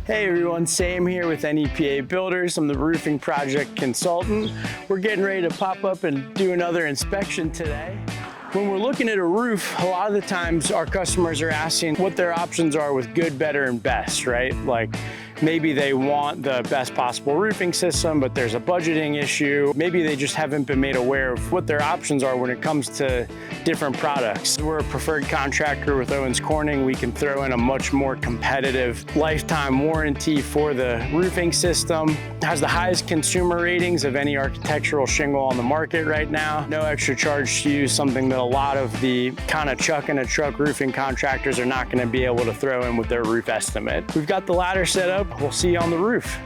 Hey everyone, Sam here with NEPA Builders. I'm the roofing project consultant. We're getting ready to pop up and do another inspection today. When we're looking at a roof, a lot of the times our customers are asking what their options are with good, better, and best, right? Like maybe they want the best possible roofing system, but there's a budgeting issue. Maybe they just haven't been made aware of what their options are when it comes to different products. We're a preferred contractor with Owens Corning. We can throw in a much more competitive lifetime warranty for the roofing system. It has the highest consumer ratings of any architectural shingle on the market right now. No extra charge to use, something that a lot of the kind of chuck in a truck roofing contractors are not going to be able to throw in with their roof estimate. We've got the ladder set up. We'll see you on the roof.